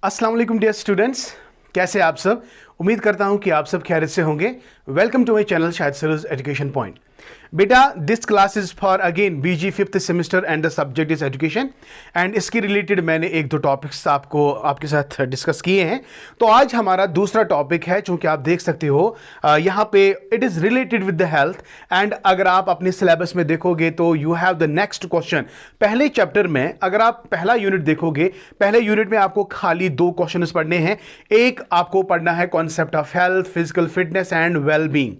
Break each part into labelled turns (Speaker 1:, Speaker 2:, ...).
Speaker 1: अस्सलाम वालेकुम dear students, कैसे आप सब। उम्मीद करता हूं कि आप सब खैरियत से होंगे। Welcome to my channel Shahid Saroj education point. बेटा this class is for again BG 5th semester and the subject is education and इसके रिलेटेड मैंने एक दो टॉपिक्स आपके साथ डिस्कस किए हैं। तो आज हमारा दूसरा टॉपिक है, चूंकि आप देख सकते हो यहाँ पे it is related with the health and अगर आप अपने सिलेबस में देखोगे तो you have the next question. पहले चैप्टर में अगर आप पहला यूनिट देखोगे, पहले यूनिट में आपको खाली 2 क्वेश्चंस पढ़ने हैं। एक आपको पढ़ना है concept of health, physical fitness and wellbeing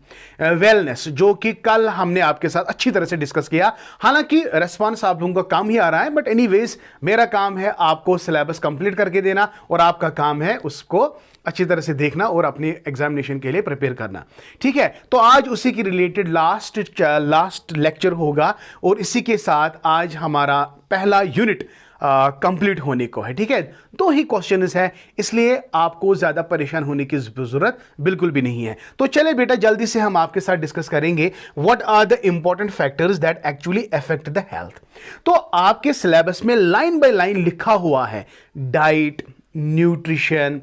Speaker 1: wellness, जो कि कल हमने आपके साथ अच्छी तरह से डिस्कस किया। हालांकि रेस्पॉन्स आप लोगों का काम ही आ रहा है, बट एनीवेज मेरा काम है आपको सिलेबस कंप्लीट करके देना और आपका काम है उसको अच्छी तरह से देखना और अपने एग्जामिनेशन के लिए प्रिपेयर करना। ठीक है, तो आज उसी की रिलेटेड लास्ट लेक्चर होगा और इसी के साथ आज हमारा पहला यूनिट कंप्लीट होने को है। ठीक है, 2 ही क्वेश्चन है, इसलिए आपको ज्यादा परेशान होने की जरूरत बिल्कुल भी नहीं है। तो चले बेटा जल्दी से हम आपके साथ डिस्कस करेंगे what are the important factors that actually affect the health. तो आपके सिलेबस में लाइन बाय लाइन लिखा हुआ है diet, nutrition,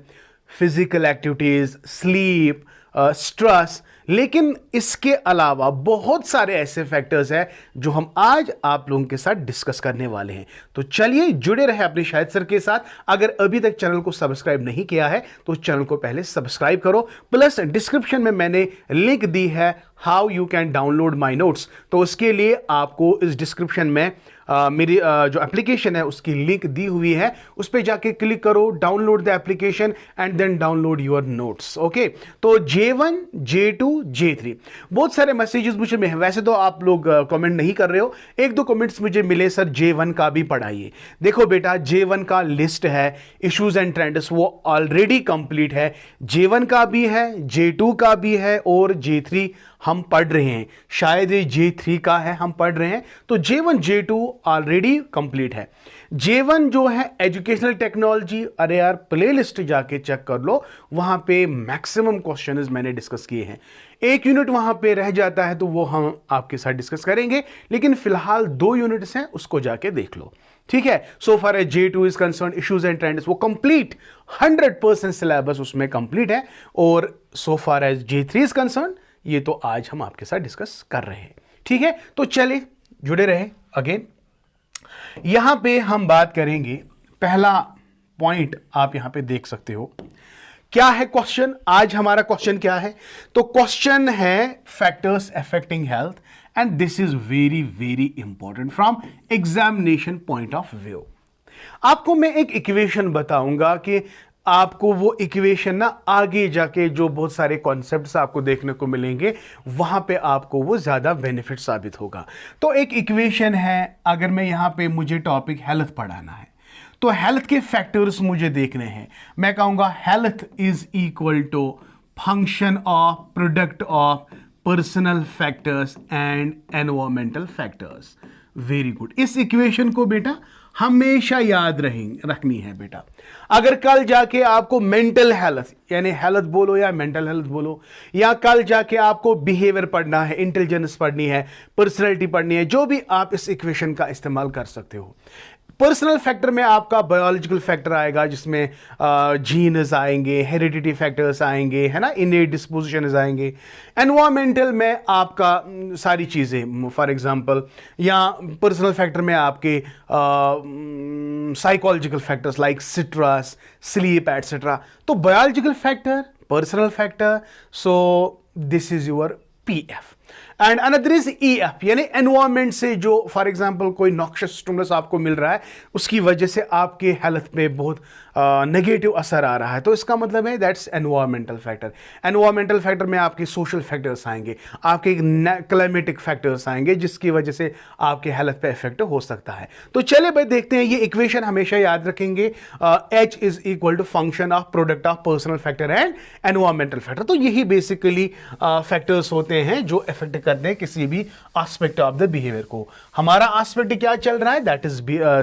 Speaker 1: physical activities, sleep, stress, लेकिन इसके अलावा बहुत सारे ऐसे फैक्टर्स हैं जो हम आज आप लोगों के साथ डिस्कस करने वाले हैं। तो चलिए जुड़े रहे अपने शाहिद सर के साथ। अगर अभी तक चैनल को सब्सक्राइब नहीं किया है तो चैनल को पहले सब्सक्राइब करो, प्लस डिस्क्रिप्शन में मैंने लिंक दी है how you can download my notes. तो उसके लिए आपको इस डिस्क्रिप्शन में मेरी जो एप्लीकेशन है उसकी लिंक दी हुई है, उस पर जाके क्लिक करो, download the application and then download your notes. Okay, तो J1, J2, J3 बहुत सारे मैसेजेस मुझे वैसे तो आप लोग कमेंट नहीं कर रहे हो, 1-2 कमेंट्स मुझे मिले सर J1 का भी पढ़ाइए। देखो बेटा J1 का लिस्ट है, इश्यूज एंड ट्रेंड्स वो ऑलरेडी कंप्लीट है। J1 का भी है, J2 का भी है और J3 हम पढ़ रहे हैं, शायद ये J3 का है हम पढ़ रहे हैं। तो J1, J2 ऑलरेडी कंप्लीट है। J1 जो है एजुकेशनल टेक्नोलॉजी, अरे यार प्लेलिस्ट जाके चेक कर लो, वहां पे मैक्सिमम क्वेश्चंस मैंने डिस्कस किए हैं। एक यूनिट वहां पे रह जाता है तो वो हम आपके साथ डिस्कस करेंगे, लेकिन फिलहाल 2 यूनिट्स हैं, उसको जाके देख लो। ठीक है, so far as J2 is concern, issues and trends वो कंप्लीट 100% सिलेबस उसमें कंप्लीट है। और so far as J3 is concern, ये तो आज हम आपके साथ डिस्कस कर रहे हैं। ठीक है, तो चलिए जुड़े रहे। अगेन यहां पे हम बात करेंगे, पहला पॉइंट आप यहां पे देख सकते हो क्या है क्वेश्चन। आज हमारा क्वेश्चन क्या है? तो क्वेश्चन है factors affecting health and this is very very important from examination point of view. आपको मैं एक इक्वेशन बताऊंगा कि आपको वो इक्वेशन ना आगे जाके जो बहुत सारे कॉन्सेप्ट्स आपको देखने को मिलेंगे वहां पे आपको वो ज्यादा बेनिफिट साबित होगा। तो एक इक्वेशन है, अगर मैं यहां पे मुझे टॉपिक हेल्थ पढ़ाना है तो हेल्थ के फैक्टर्स मुझे देखने हैं। मैं कहूंगा health is equal to function of product of personal factors and environmental factors. Very good, इस इक्वेशन को बेटा हमेशा याद रखनी है बेटा। अगर कल जाके आपको मेंटल हेल्थ यानी हेल्थ बोलो या मेंटल हेल्थ बोलो, या कल जाके आपको बिहेवियर पढ़ना है, इंटेलिजेंस पढ़नी है, पर्सनैलिटी पढ़नी है, जो भी आप इस इक्वेशन का इस्तेमाल कर सकते हो। पर्सनल फैक्टर में आपका बायोलॉजिकल फैक्टर आएगा, जिसमें जीन्स आएंगे, हेरिडिटी फैक्टर्स आएंगे, है ना, इनेट डिस्पोजिशंस आएंगे। एनवायरमेंटल में आपका सारी चीज़ें, फॉर एग्जांपल, या पर्सनल फैक्टर में आपके psychological factors like stress, sleep etcetera. तो biological factor, personal factor, so this is your PF and another is EF यानी एनवायरमेंट से जो फॉर एग्जांपल कोई नॉक्शियस स्टिमुलस आपको मिल रहा है, उसकी वजह से आपके हेल्थ पे बहुत नेगेटिव असर आ रहा है, तो इसका मतलब है that's environmental factor. Environmental factor में आपके सोशल फैक्टर्स आएंगे, आपके क्लाइमेटिक फैक्टर्स आएंगे, जिसकी वजह से आपके हेल्थ पे इफेक्ट हो सकता है। तो चलिए भाई देखते हैं, ये इक्वेशन हमेशा याद रखेंगे, H is equal to function of product of personal factor and environmental factor. तो यही बेसिकली फैक्टर्स होते हैं जो इफेक्ट करते हैं किसी भी एस्पेक्ट ऑफ द बिहेवियर को। हमारा एस्पेक्ट क्या चल रहा है, that is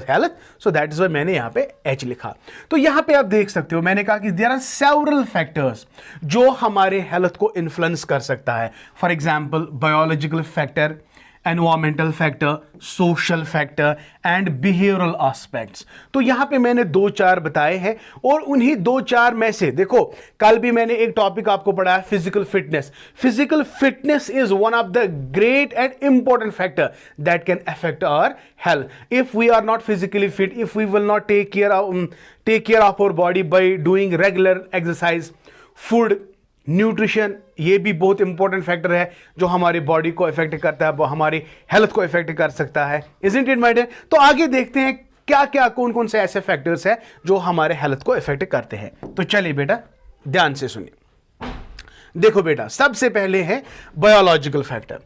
Speaker 1: health, so that is why मैंने यहां पे H लिखा। तो यहां पे आप देख सकते हो, मैंने कहा कि देयर आर सेवरल फैक्टर्स जो हमारे हेल्थ को इन्फ्लुएंस कर सकता है। For example biological factor, environmental factor, social factor and behavioural aspects. तो यहां पे मैंने 2-4 बताए हैं और उन्हीं 2-4 में से देखो, कल भी मैंने एक टॉपिक आपको पढ़ाया physical fitness. Physical fitness is one of the great and important factor that can affect our health. If we are not physically fit, if we will not take care of our body by doing regular exercise, food, nutrition, ये भी बहुत important factor है जो हमारी body को effect करता है, हमारी हेल्थ को इफेक्ट कर सकता है। Isn't it my dear? तो आगे देखते हैं क्या क्या कौन कौन से ऐसे फैक्टर्स हैं जो हमारे हेल्थ को इफेक्ट करते हैं। तो चलिए बेटा ध्यान से सुनिए। देखो बेटा, सबसे पहले है बायोलॉजिकल फैक्टर।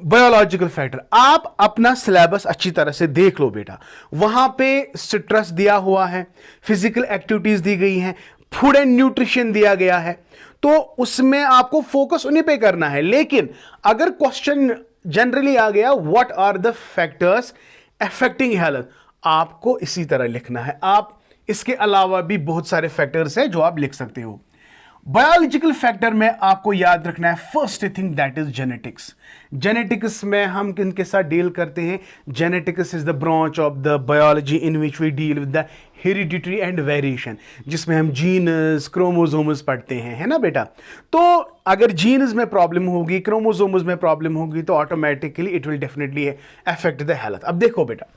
Speaker 1: बायोलॉजिकल फैक्टर, आप अपना सिलेबस अच्छी तरह से देख लो बेटा। वहां पे स्ट्रेस दिया हुआ है, फिजिकल एक्टिविटीज दी गई हैं, फूड एंड न्यूट्रिशन दिया गया है, तो उसमें आपको फोकस उन्हीं पे करना है। लेकिन अगर क्वेश्चन जनरली आ गया what are the factors affecting health, आपको इसी तरह लिखना है। आप इसके अलावा भी बहुत सारे फैक्टर्स हैं जो आप लिख सकते हो। बायोलॉजिकल फैक्टर में आपको याद रखना है first thing that is genetics. Genetics में हम किनके साथ डील करते हैं? Genetics is the branch of the biology in which we deal with the hereditary and variation, जिसमें हम जीनस, क्रोमोसोम्स पढ़ते हैं, है ना बेटा। तो अगर जीनस में प्रॉब्लम होगी, क्रोमोसोम्स में प्रॉब्लम होगी, तो automatically it will definitely affect the health. अब देखो बेटा,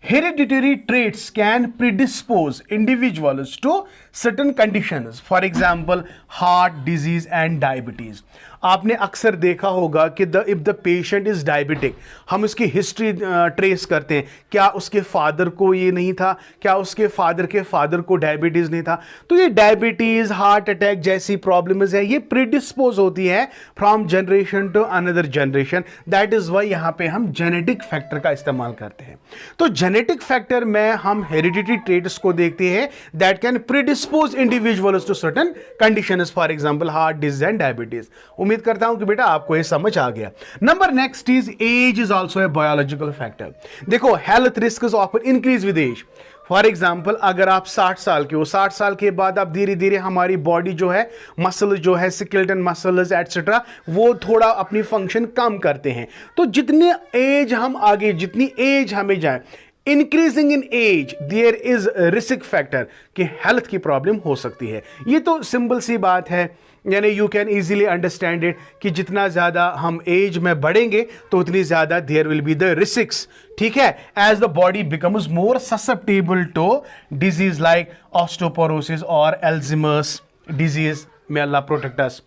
Speaker 1: hereditary traits can predispose individuals to certain conditions, for example heart disease and diabetes। आपने अक्सर देखा होगा कि if the patient is diabetic, हम उसकी हिस्ट्री ट्रेस करते हैं, क्या उसके फादर को ये नहीं था, क्या उसके फादर के फादर को डायबिटीज नहीं था। तो ये डायबिटीज, हार्ट अटैक जैसी प्रॉब्लम्स है, ये प्रीडिस्पोज होती है from generation to another generation. That is why यहां पे हम जेनेटिक फैक्टर का इस्तेमाल करते हैं। तो जेनेटिक फैक्टर में हम हेरिडिटरी ट्रेट्स को देखते हैं that can predispose individuals to certain conditions, for example heart disease and diabetes. उम्मीद करता हूं कि बेटा आपको ये समझ आ गया। Number next is age is also a biological factor. देखो, health risk often increase with age. For example, अगर आप 60 साल के हो, 60 साल के बाद आप धीरे धीरे हमारी बॉडी जो है, मसल जो है, स्केलेटन मसल्स एटसेट्रा, वो थोड़ा अपनी फंक्शन कम करते हैं। तो जितने एज हम आगे, जितनी एज हमें जाए, increasing in age there is risk factor कि हेल्थ की प्रॉब्लम हो सकती है। ये तो सिंपल सी बात है, यानी you can easily understand it कि जितना ज्यादा हम एज में बढ़ेंगे तो उतनी ज्यादा there will be the risks. ठीक है, as the body becomes more susceptible to disease like osteoporosis और Alzheimer's disease. May Allah protect us.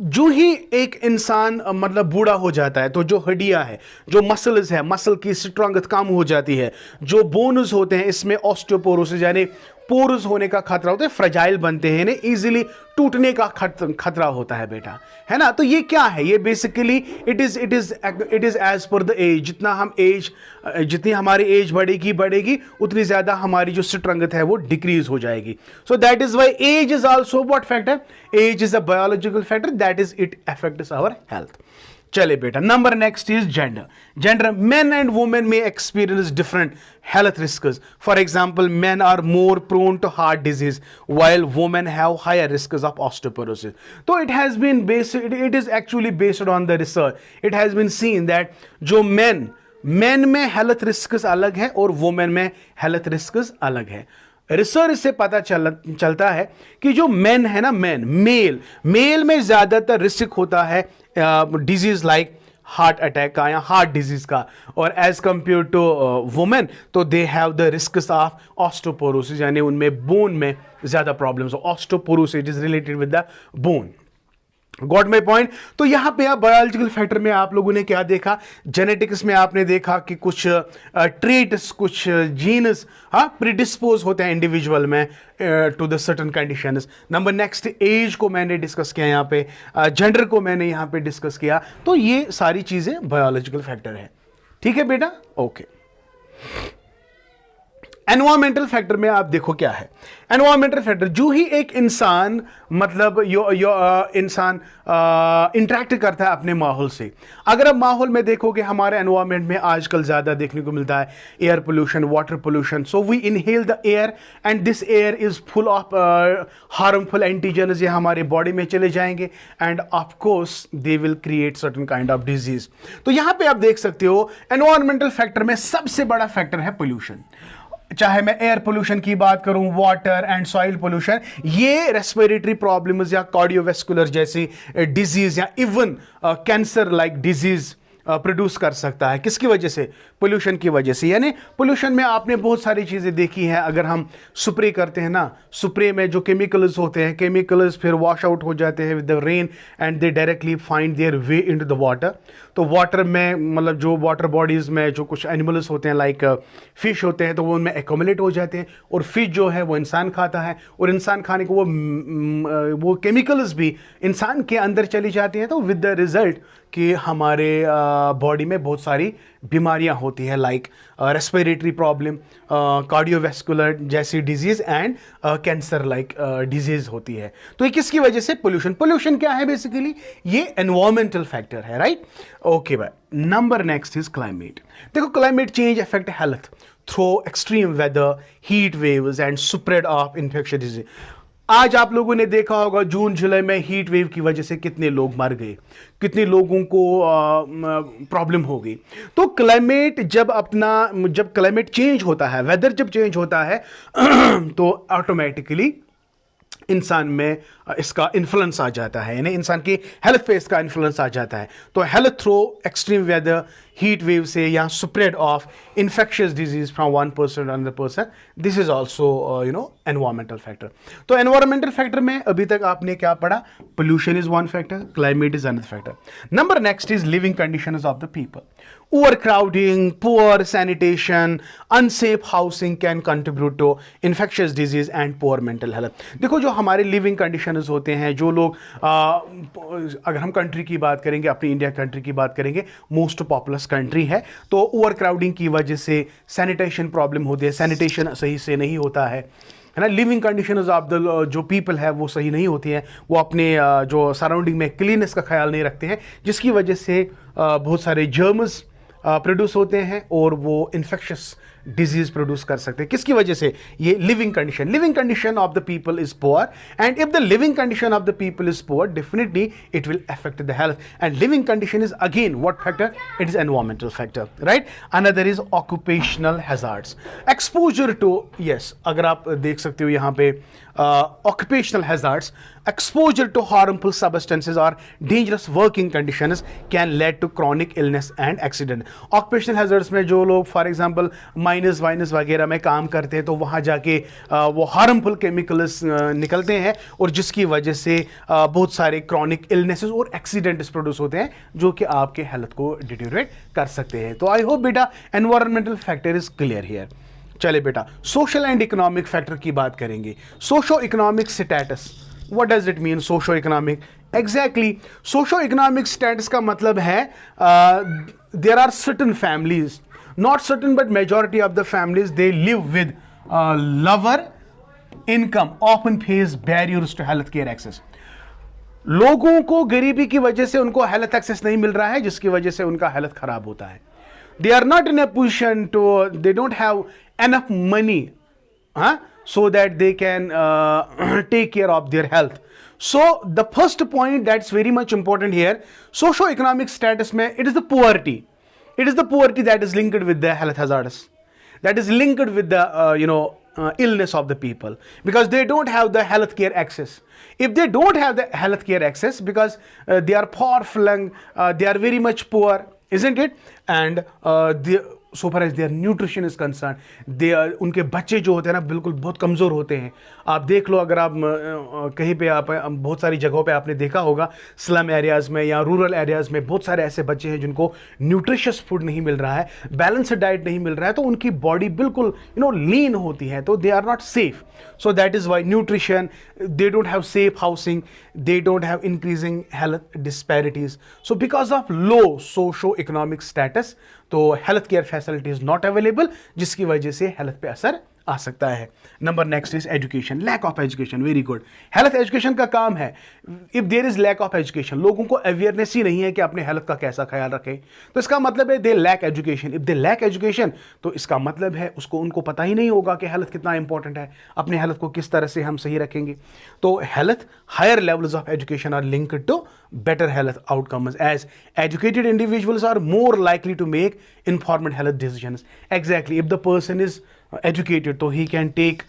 Speaker 1: जो ही एक इंसान मतलब बूढ़ा हो जाता है तो जो हड्डियां है, जो मसल्स है, मसल की स्ट्रेंथ कम हो जाती है, जो बोन्स होते हैं इसमें ऑस्टियोपोरोसिस यानी पोरस होने का खतरा होता है, फ्रजाइल बनते हैं, इजीली टूटने का खतरा होता है बेटा, है ना। तो ये क्या है? ये basically it is as per the age. जितनी हमारी एज बढ़ेगी उतनी ज्यादा हमारी जो स्ट्रेंथ है वो डिक्रीज हो जाएगी। So that is why age is also what factor? Age is a biological factor, that is it affects our health. चले बेटा, number next is gender. Gender, men and women may experience different health risks. For example, men are more prone to heart disease while women have higher risks of osteoporosis. So it is actually based on the research. It has been seen that जो men में health risk अलग है और women में health risk अलग है। Research से पता चलता है कि जो मेन है ना, मेल में ज्यादातर रिस्क होता है डिजीज लाइक हार्ट अटैक का या हार्ट डिजीज का, और एज कंपेयर टू वुमेन तो they have the risk of osteoporosis, यानी उनमें बोन में ज्यादा problems. Osteoporosis is related with the bone. Got my point? तो यहां पे आप बायोलॉजिकल फैक्टर में आप लोगों ने क्या देखा? जेनेटिक्स में आपने देखा कि कुछ ट्रेट्स, कुछ जीन्स प्रीडिस्पोज होते हैं इंडिविजुअल में to the certain conditions. Number next, age को मैंने डिस्कस किया यहाँ पे, जेंडर को मैंने यहाँ पे डिस्कस किया। तो ये सारी चीजें बायोलॉजिकल फैक्टर है। ठीक है बेटा, ओके। एनवायरमेंटल फैक्टर में आप देखो क्या है। एनवायरमेंटल फैक्टर, जो ही एक इंसान मतलब इंसान इंटरेक्ट करता है अपने माहौल से। अगर आप माहौल में देखोगे, हमारे एनवायरमेंट में आजकल ज़्यादा देखने को मिलता है air pollution, water pollution. So we inhale the air and this air is full of harmful antigens, ये हमारे बॉडी में चले जाएंगे and of course they will create certain kind of disease. तो यहां पे आप देख सकते हो एनवायरमेंटल फैक्टर में सबसे बड़ा फैक्टर है पोल्यूशन। चाहे मैं एयर पोल्यूशन की बात करूं, वाटर एंड सॉइल पोल्यूशन, ये रेस्पिरेटरी प्रॉब्लम्स या कार्डियोवैस्कुलर जैसी डिजीज या even cancer like disease produce कर सकता है। किसकी वजह से? पोल्यूशन की वजह से। यानी पोल्यूशन में आपने बहुत सारी चीज़ें देखी हैं। अगर हम स्प्रे करते हैं ना, स्प्रे में जो केमिकल्स होते हैं, केमिकल्स फिर वॉश आउट हो जाते हैं with the rain and they directly find their way into the water. तो वाटर में मतलब जो वाटर बॉडीज़ में जो कुछ एनिमल्स होते हैं लाइक फिश होते हैं, तो वो उनमें एक्यूमुलेट हो जाते हैं और फिश जो है वो इंसान खाता है और इंसान खाने को वो केमिकल्स भी इंसान के अंदर चली जाती हैं। तो विद द रिजल्ट कि हमारे बॉडी में बहुत सारी बीमारियां होती हैं लाइक रेस्पिरेटरी प्रॉब्लम, कार्डियोवैस्कुलर जैसी disease and cancer like disease होती है। तो ये किसकी वजह से? पोल्यूशन। पोल्यूशन क्या है बेसिकली? ये एनवायरमेंटल फैक्टर है, राइट? ओके भाई, नंबर नेक्स्ट इज क्लाइमेट। देखो, climate change affect health through extreme weather, heat waves and spread of infection disease. आज आप लोगों ने देखा होगा जून जुलाई में हीट वेव की वजह से कितने लोग मर गए, कितने लोगों को प्रॉब्लम हो गई। तो क्लाइमेट जब क्लाइमेट चेंज होता है, वेदर जब चेंज होता है तो ऑटोमेटिकली इंसान में इसका इन्फ्लुएंस आ जाता है, यानी इंसान की हेल्थ पे इसका इन्फ्लुएंस आ जाता है। तो health through extreme weather, heat wave से या spread of infectious disease from one person to another person, this is also environmental factor. तो एनवायरमेंटल फैक्टर में अभी तक आपने क्या पढ़ा? Pollution is one factor, climate is another factor. Number next is living conditions of the people. Overcrowding, poor sanitation, unsafe housing can contribute to infectious disease and poor mental health. देखो, जो हमारे living conditions होते हैं, जो लोग अगर हम country की बात करेंगे, अपनी इंडिया कंट्री की बात करेंगे, मोस्ट पॉपुलस कंट्री है, तो ओवर क्राउडिंग की वजह से सैनिटेशन प्रॉब्लम होती है, सैनिटेशन सही से नहीं होता है ना। लिविंग कंडीशंस ऑफ द जो पीपल है वो सही नहीं होती हैं, वो अपने जो सराउंडिंग में क्लीननेस का ख्याल नहीं रखते हैं, जिसकी वजह से बहुत सारे जर्म्स प्रोड्यूस होते हैं और वो इन्फेक्शियस डिजीज प्रोड्यूस कर सकते हैं। किसकी वजह से? ये living condition of the people is poor and if the living condition of the people is poor, definitely it will affect the health and living condition is again what factor? It is environmental factor, right? Another is occupational hazards, exposure to, yes, अगर आप देख सकते हो यहाँ पे occupational hazards, exposure to harmful substances or dangerous working conditions can lead to chronic illness and accident. Occupational hazards में जो लोग फॉर एग्जांपल माइनस वाइनस वगैरह में काम करते हैं, तो वहाँ जाके वो हार्मफुल केमिकल्स निकलते हैं और जिसकी वजह से बहुत सारे क्रॉनिक इलनेसेस और एक्सीडेंट्स प्रोड्यूस होते हैं जो कि आपके हेल्थ को डिटेरियोरेट कर सकते हैं। तो आई होप बेटा environmental factor is clear here. चले बेटा, सोशल एंड इकोनॉमिक फैक्टर की बात करेंगे। Socio economic status, what does it mean socio economic? Exactly, socio economic status का मतलब है there are certain families, not certain but majority of the families, they live with lower income, often face barriers to health care access. लोगों को गरीबी की वजह से उनको हेल्थ एक्सेस नहीं मिल रहा है, जिसकी वजह से उनका हेल्थ खराब होता है. They are not in a position to, they don't have enough money, so that they can take care of their health. So the first point that's very much important here, socio-economic status mein, it is the poverty. It is the poverty that is linked with the health hazards. That is linked with the illness of the people, because they don't have the health care access. If they don't have the health care access, because they are far flung, they are very much poor, isn't it? And so far as their nutrition is concerned, they are, उनके बच्चे जो होते हैं ना बिल्कुल बहुत कमज़ोर होते हैं. आप देख लो, अगर आप कहीं पे आप बहुत सारी जगहों पे आपने देखा होगा, स्लम एरियाज़ में या रूरल एरियाज़ में बहुत सारे ऐसे बच्चे हैं जिनको न्यूट्रिशियस फूड नहीं मिल रहा है, बैलेंस्ड डाइट नहीं मिल रहा है, तो उनकी बॉडी बिल्कुल लीन होती है, तो they are not safe. So that is why nutrition, they don't have safe housing, they don't have increasing health disparities. So because of low socio-economic status, तो health care facility is not available, जिसकी वजह से health पे असर आ सकता है। Number next is education, lack of education, very good. Health education का काम है। If there is lack of education, लोगों को अवेयरनेस ही नहीं है कि अपने हेल्थ का कैसा ख्याल रखें, तो इसका मतलब है they lack education. If they lack education, तो इसका मतलब है उनको पता ही नहीं होगा कि हेल्थ कितना इंपॉर्टेंट है, अपने हेल्थ को किस तरह से हम सही रखेंगे। तो health, higher levels of education are linked to better health outcomes, as educated individuals are more likely to make informed health decisions. Exactly, if the person is educated, so he can take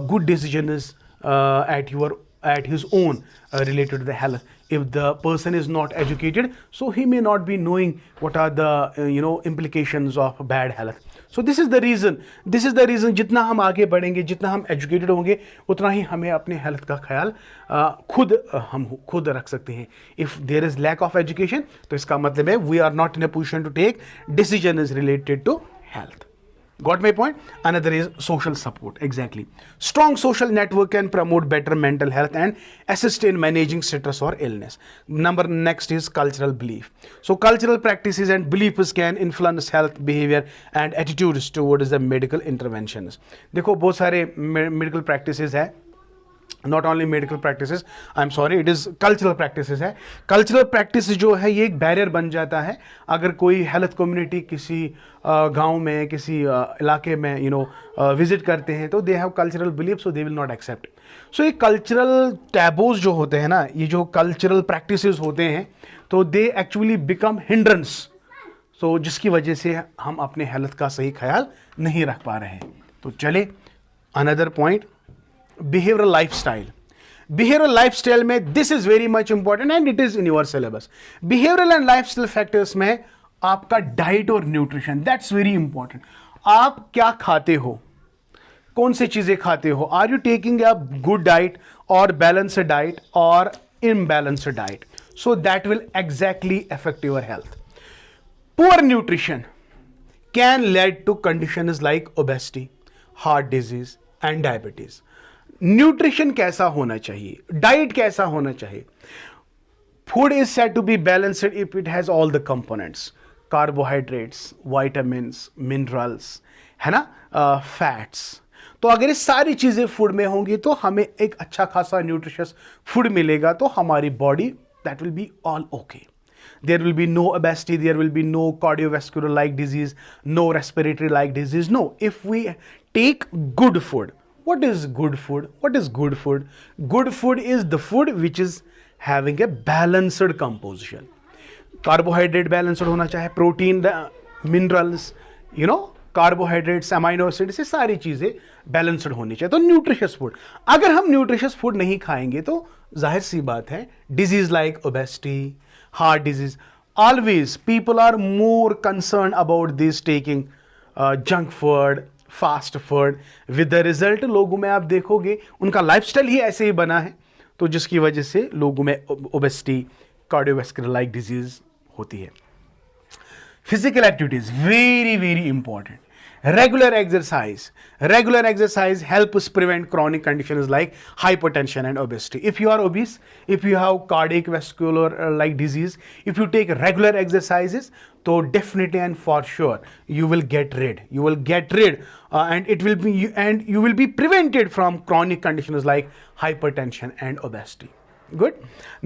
Speaker 1: good decisions at his own related to the health. If the person is not educated, so he may not be knowing what are the implications of bad health. So this is the reason जितना हम आगे बढ़ेंगे, जितना हम educated होंगे, उतना ही हमें अपने हेल्थ का ख्याल हम खुद रख सकते हैं। If there is lack of education, तो इसका मतलब है we are not in a position to take decision is related to health. Got my point? Another is social support. Exactly. Strong social network can promote better mental health and assist in managing stress or illness. Next is cultural belief. So cultural practices and beliefs can influence health, behavior and attitudes towards the medical interventions. देखो बहुत सारे medical practices है, not only medical practices, I am sorry, it is cultural practices है। Cultural practice जो है ये एक barrier बन जाता है। अगर कोई हेल्थ कम्युनिटी किसी गांव में, किसी इलाके में विजिट करते हैं, तो they have cultural belief, so they will not accept. सो ये कल्चरल टैबूज जो होते हैं ना, ये जो कल्चरल प्रैक्टिसेस होते हैं, तो दे एक्चुअली बिकम हिंड्रेंस, सो जिसकी वजह से हम अपने हेल्थ का सही ख्याल नहीं रख पा रहे हैं। तो चले अनदर पॉइंट, बिहेवियरल लाइफस्टाइल में this is very much important and it is in your syllabus. Behavioural and lifestyle factors में आपका डाइट और न्यूट्रिशन, दैट्स वेरी इंपॉर्टेंट। आप क्या खाते हो, कौन सी चीजें खाते हो, are you taking a good diet और बैलेंस्ड डाइट और imbalanced diet, so that will exactly affect your health. Poor nutrition can lead to conditions like obesity, heart disease and diabetes. Nutrition कैसा होना चाहिए, डाइट कैसा होना चाहिए? Food is said to be balanced if it has all the components, carbohydrates, vitamins, minerals, है ना, fats. तो अगर ये सारी चीजें फूड में होंगी तो हमें एक अच्छा खासा न्यूट्रिशियस फूड मिलेगा, तो हमारी body that will be all okay. There will be no obesity, there will be no cardiovascular like disease, no respiratory like disease. No, if we take good food. What is good food? What is good food? Good food is the food which is having a balanced composition. Carbohydrate balanced होना चाहिए, protein, minerals, carbohydrates, amino acids, ये सारी चीजें balanced होनी चाहिए। तो nutritious food, अगर हम न्यूट्रिशियस फूड नहीं खाएंगे तो जाहिर सी बात है disease like obesity, heart disease, always people are more concern about this taking junk food, fast food, with the result लोगों में आप देखोगे उनका लाइफस्टाइल ही ऐसे ही बना है, तो जिसकी वजह से लोगों में ओबेसिटी, कार्डियोवैस्कुलर लाइक डिजीज होती है। Physical activities very very important. Regular exercise helps prevent chronic conditions like hypertension and obesity. If you are obese, if you have cardiovascular like disease, if you take regular exercises, so definitely and for sure you will get rid, and you will be prevented from chronic conditions like hypertension and obesity. Good.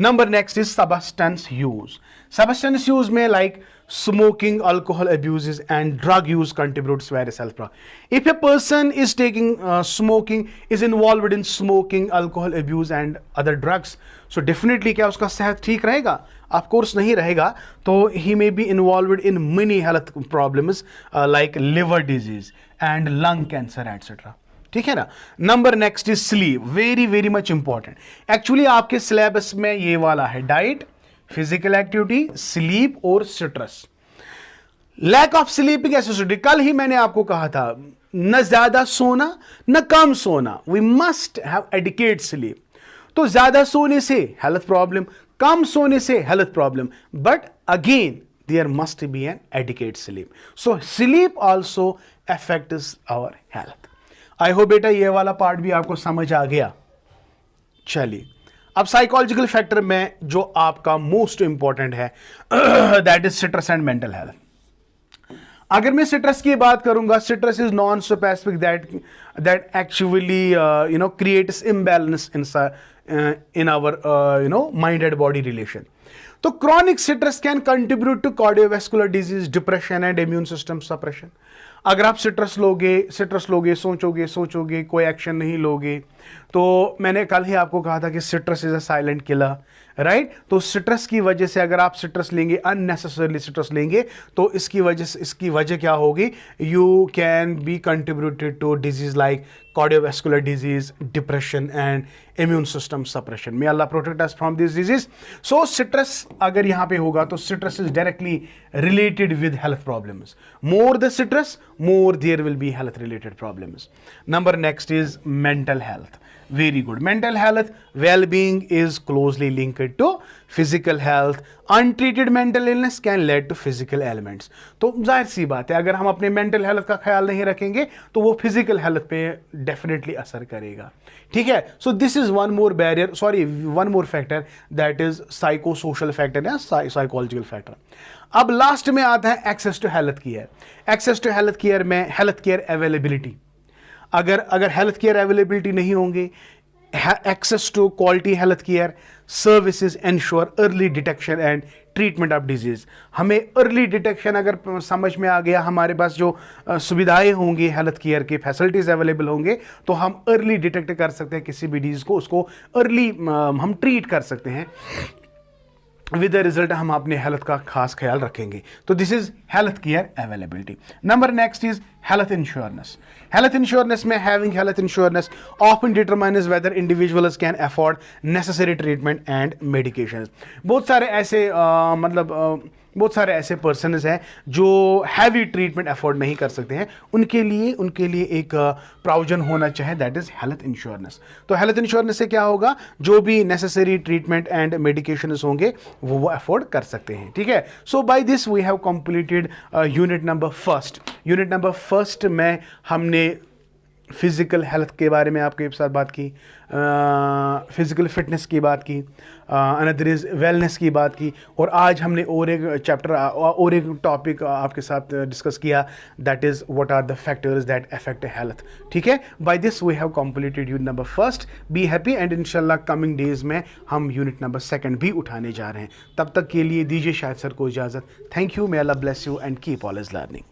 Speaker 1: Number next is substance use. Substance use में like smoking, alcohol abuses and drug use contributes various health problems. If a person is taking smoking, is involved in smoking, alcohol abuse and other drugs, so definitely क्या उसका सेहत ठीक रहेगा? Of course नहीं रहेगा। तो he may be involved in many health problems like liver disease and lung cancer etc. ठीक है ना। Number next is sleep, very very much important. Actually आपके सिलेबस में ये वाला है डाइट, फिजिकल एक्टिविटी, स्लीप और stress. Lack of sleeping associated, कल ही मैंने आपको कहा था न ज्यादा सोना न कम सोना, we must have adequate sleep. तो ज्यादा सोने से हेल्थ प्रॉब्लम, कम सोने से health problem, but again there must be an adequate sleep. So sleep also affects our health. I hope बेटा ये वाला पार्ट भी आपको समझ आ गया। चलिए अब साइकोलॉजिकल फैक्टर में जो आपका मोस्ट इंपॉर्टेंट है that is stress and mental health. अगर मैं सिट्रस की बात करूंगा, stress is non specific that actually creates imbalance in our mind and body relation. तो chronic stress can contribute to cardiovascular disease, depression and immune system suppression. अगर आप citrus लोगे, सोचोगे, कोई एक्शन नहीं लोगे, तो मैंने कल ही आपको कहा था कि citrus is a silent killer, right. तो सिट्रस की वजह से अगर आप सिट्रस लेंगे, अननेसेसरली सिट्रस लेंगे, तो इसकी वजह क्या होगी? You can be contributed to disease like cardiovascular disease, depression and immune system suppression. May Allah protect us from these diseases. So citrus अगर यहाँ पे होगा तो citrus is directly related with health problems. More the citrus, more there will be health related problems. Number next is mental health. Very good. Mental health, well-being is closely linked to physical health. Untreated mental illness can lead to physical ailments. तो जाहिर सी बात है, अगर हम अपने mental health का ख्याल नहीं रखेंगे तो वो फिजिकल हेल्थ पे डेफिनेटली असर करेगा. ठीक है. So this is one more factor that is psycho social factor या साइकोलॉजिकल फैक्टर. अब लास्ट में आता है access to health care. Access to health care में हेल्थ केयर अवेलेबिलिटी, अगर हेल्थ केयर अवेलेबिलिटी नहीं होंगे, access to quality health care services ensure early detection and treatment of disease. हमें अर्ली डिटेक्शन अगर समझ में आ गया, हमारे पास जो सुविधाएं होंगी हेल्थ केयर की, फैसिलिटीज अवेलेबल होंगे, तो हम अर्ली डिटेक्ट कर सकते हैं किसी भी डिजीज को, उसको अर्ली हम ट्रीट कर सकते हैं. विद द रिजल्ट हम अपने हेल्थ का खास ख्याल रखेंगे. तो दिस इज health care availability. Number next is health insurance. Health insurance में having health insurance often determines whether individuals can afford necessary treatment and medication. बहुत सारे ऐसे पर्सनस हैं जो हैवी ट्रीटमेंट अफोर्ड नहीं कर सकते हैं. उनके लिए एक प्रावधान होना चाहिए, दैट इज हेल्थ इंश्योरेंस. तो हेल्थ इंश्योरेंस से क्या होगा? जो भी नेसेसरी ट्रीटमेंट एंड मेडिकेशंस होंगे वो अफोर्ड कर सकते हैं. ठीक है. So by this we have completed unit number first. Unit number first में हमने फिजिकल हेल्थ के बारे में आपके साथ बात की, फिजिकल फिटनेस की बात की, अनदर इज वेलनेस की बात की, और आज हमने और एक टॉपिक आपके साथ डिस्कस किया, that is what are the factors that affect health. ठीक है. By this we have completed unit number first. Be happy and इंशाल्लाह कमिंग डेज में हम यूनिट नंबर सेकंड भी उठाने जा रहे हैं. तब तक के लिए दीजिए शाहिद सर को इजाज़त. Thank you. May Allah bless you and keep always learning.